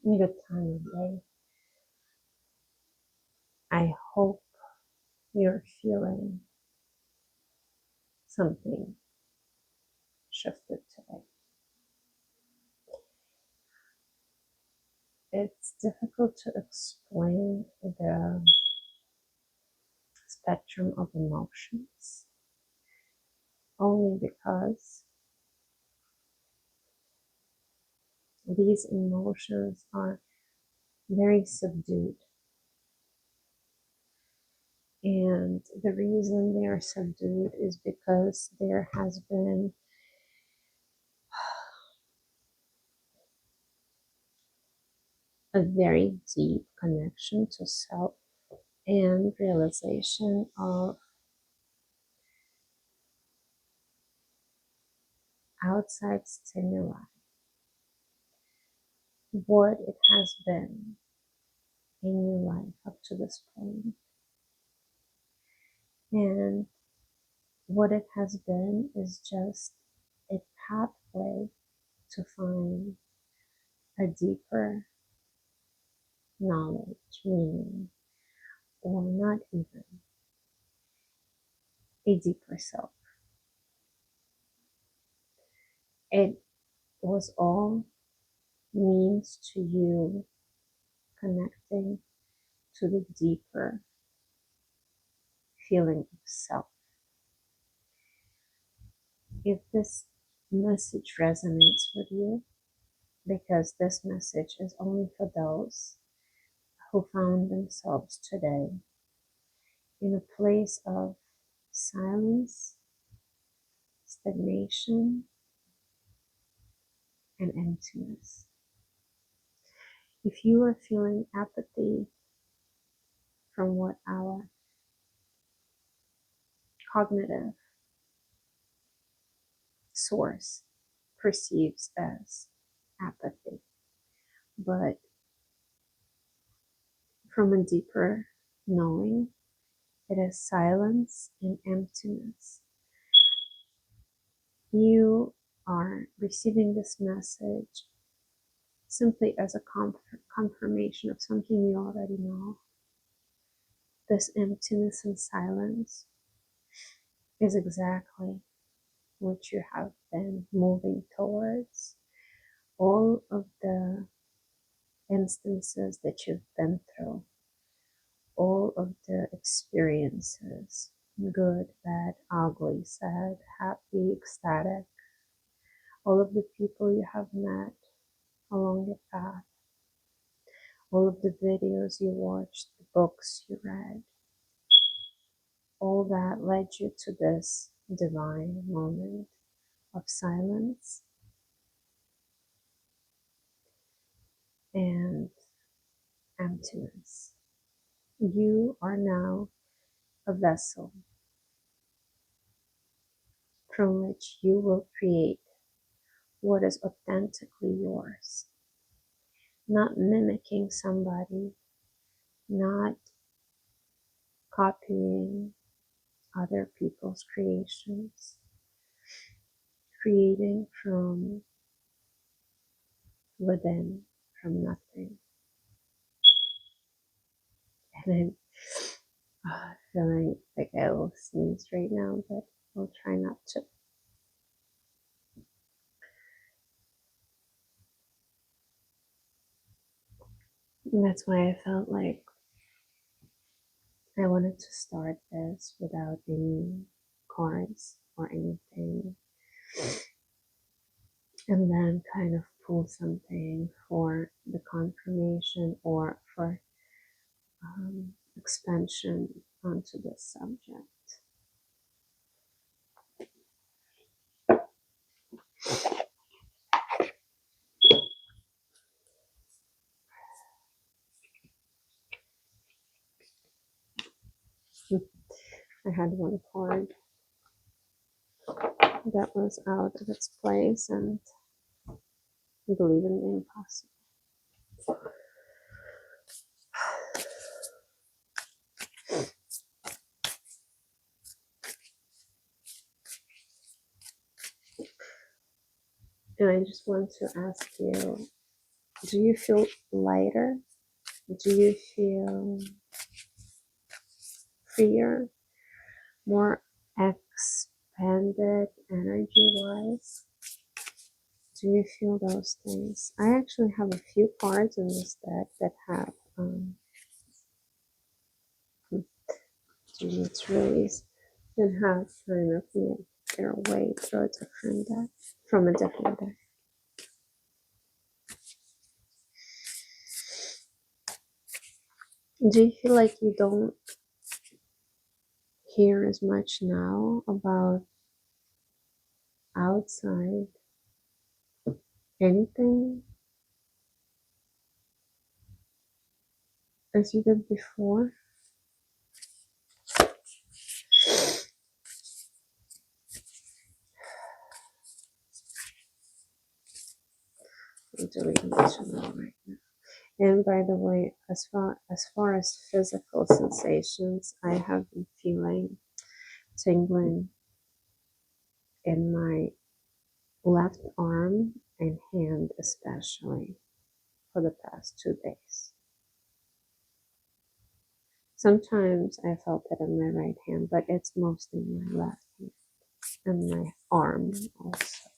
good time of day. I hope you're feeling something shifted today. It's difficult to explain the spectrum of emotions only because these emotions are very subdued. And the reason they are subdued is because there has been a very deep connection to self and realization of outside stimuli, what it has been in your life up to this point, and what it has been is just a pathway to find a deeper knowledge, meaning, or not even a deeper self. It was all means to you connecting to the deeper feeling of self. If this message resonates with you, because this message is only for those who found themselves today in a place of silence, stagnation, and emptiness. If you are feeling apathy from what our cognitive source perceives as apathy, but from a deeper knowing, it is silence and emptiness. You are receiving this message simply as a confirmation of something you already know. This emptiness and silence is exactly what you have been moving towards. All of the instances that you've been through, all of the experiences, good, bad, ugly, sad, happy, ecstatic, all of the people you have met along your path, all of the videos you watched, the books you read, all that led you to this divine moment of silence and emptiness. You are now a vessel from which you will create what is authentically yours, not mimicking somebody, not copying other people's creations, creating from within, from nothing. And I'm feeling like I will sneeze right now, but I'll try not to. And that's why I felt like I wanted to start this without any cards or anything, and then kind of pull something for the confirmation or for expansion onto this subject. I had one card that was out of its place, and I believe in the impossible. And I just want to ask you Do you feel lighter? Do you feel freer, more expanded energy wise? Do you feel those things? I actually have a few cards in this deck that have its release that have kind of made their way through a different deck from a different deck. Do you feel like you don't hear as much now about outside anything as you did before? I'm deleting this one right now. And by the way, as far as physical sensations, I have been feeling tingling in my left arm and hand, especially for the past 2 days. Sometimes I felt it in my right hand, but it's mostly my left hand and my arm also.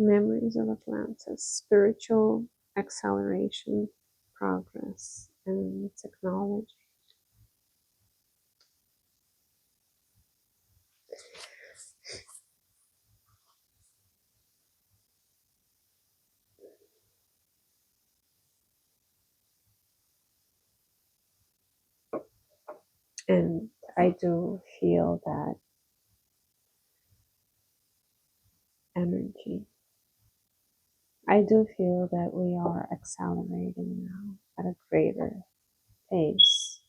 Memories of Atlantis, spiritual acceleration, progress, and technology. And I do feel that energy. I do feel that we are accelerating now at a greater pace.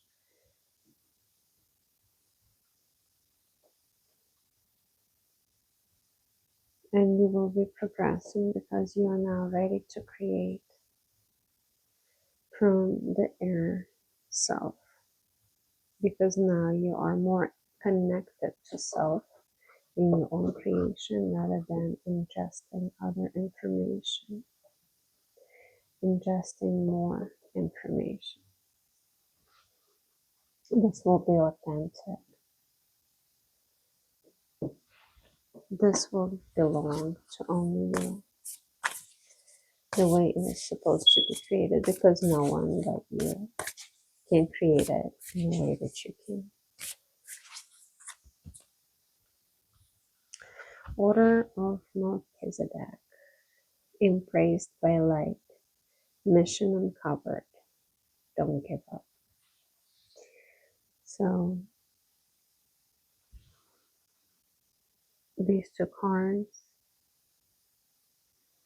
And you will be progressing because you are now ready to create from the inner self. Because now you are more connected to self in your own creation rather than ingesting other information, ingesting more information. This will be authentic. This will belong to only you, the way it is supposed to be created, because no one but you can create it in the way that you can. Order of Melchizedek, embraced by light, mission uncovered, don't give up. So these two cards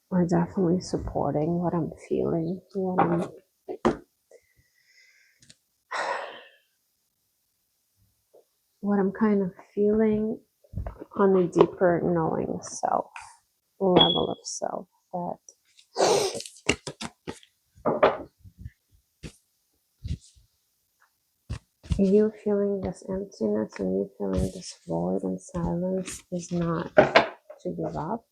are definitely supporting what I'm feeling, what I'm kind of feeling on a deeper knowing self, level of self, that you feeling this emptiness and you feeling this void and silence is not to give up,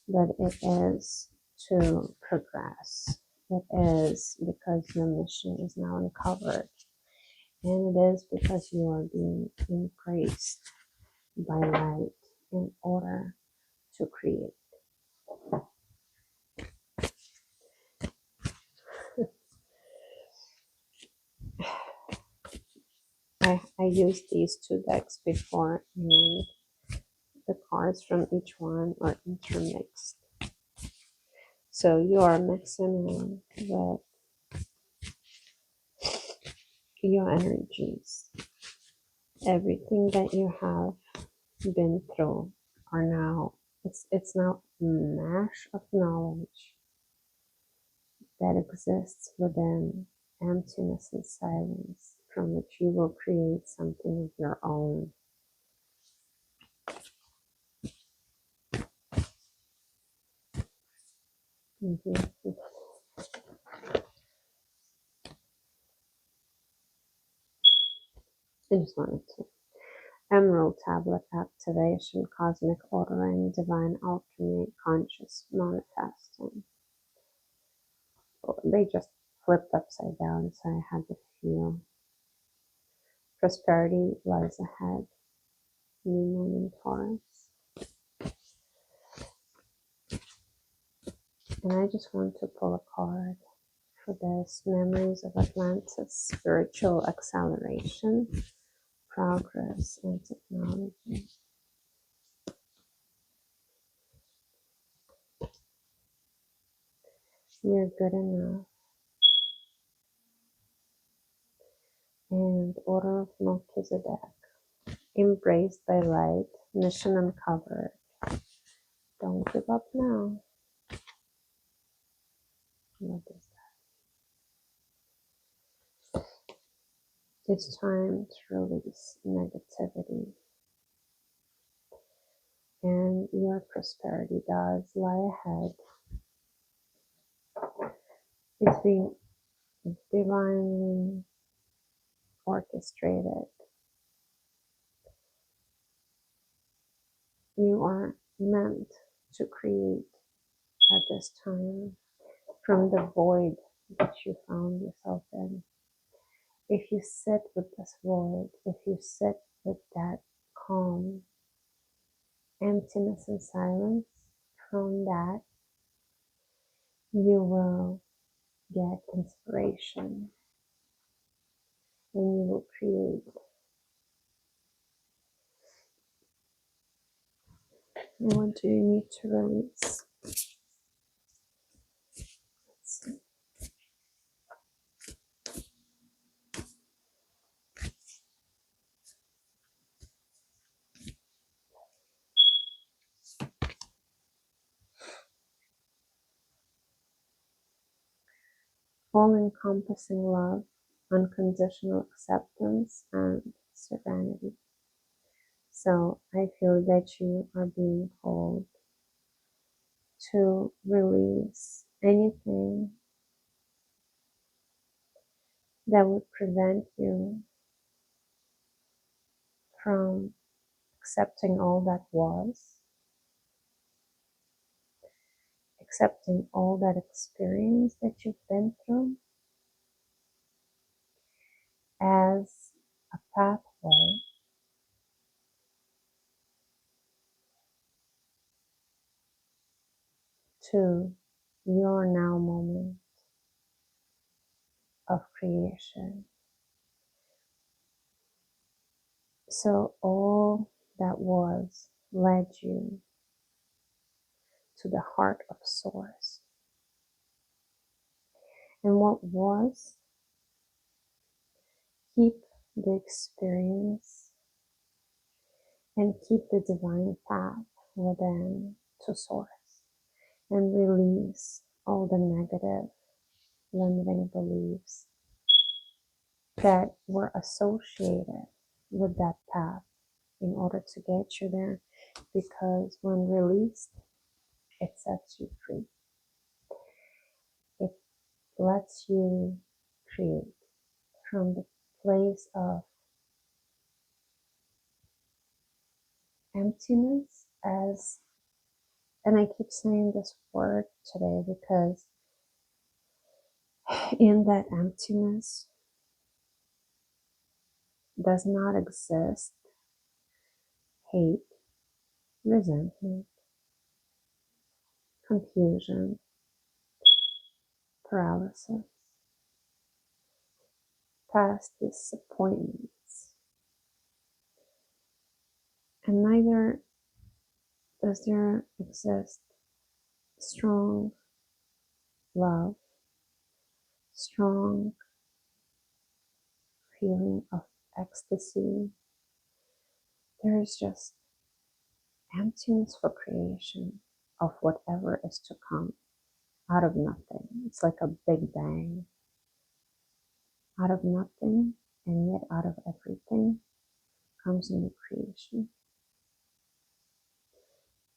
but it is to progress. It is because your mission is now uncovered. And it is because you are being embraced by light in order to create. I used these two decks before, and the cards from each one are intermixed. So you are mixing in with your energies. Everything that you have been through are now, it's now a mash of knowledge that exists within emptiness and silence, from which you will create something of your own. I just wanted to. Emerald Tablet activation, cosmic ordering, divine alchemy, conscious manifesting. They just flipped upside down, so I had to feel. Prosperity lies ahead. New moon in Taurus. And I just want to pull a card for this. Memories of Atlantis, spiritual acceleration, progress, and technology. You're good enough. And Order of Melchizedek. Embraced by light, mission uncovered. Don't give up now. What is that? It's time to release negativity. And your prosperity does lie ahead. It's being divinely orchestrated. You are meant to create at this time from the void that you found yourself in. If you sit with this void, if you sit with that calm, emptiness and silence, from that you will get inspiration and you will create. And what do you need to release? Let's see. All-encompassing love, unconditional acceptance, and serenity. So I feel that you are being called to release anything that would prevent you from accepting all that was, accepting all that experience that you've been through as a pathway to your now moment of creation. So all that was led you to the heart of Source. And what was, keep the experience and keep the divine path within to Source and release all the negative limiting beliefs that were associated with that path in order to get you there, because when released, it sets you free. It lets you create from the place of emptiness as, and I keep saying this word today because in that emptiness does not exist hate, resentment, confusion, paralysis, past disappointments, and neither does there exist strong love, strong feeling of ecstasy. There is just emptiness for creation of whatever is to come out of nothing. It's like a big bang. Out of nothing, and yet out of everything comes new creation.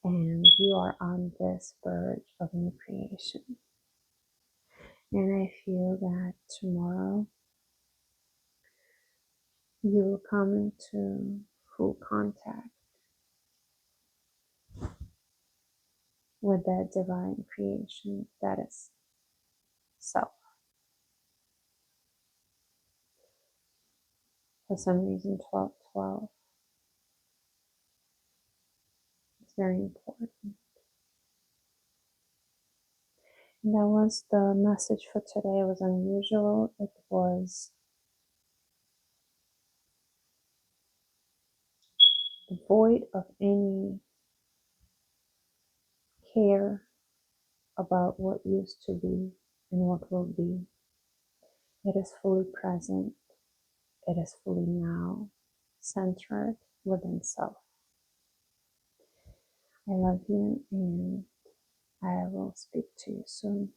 And you are on this verge of new creation. And I feel that tomorrow you will come into full contact with that divine creation that is self. For some reason, 1212 is very important. And that was the message for today. It was unusual. It was devoid of any care about what used to be and what will be. It is fully present. It is fully now, centered within self. I love you, and I will speak to you soon.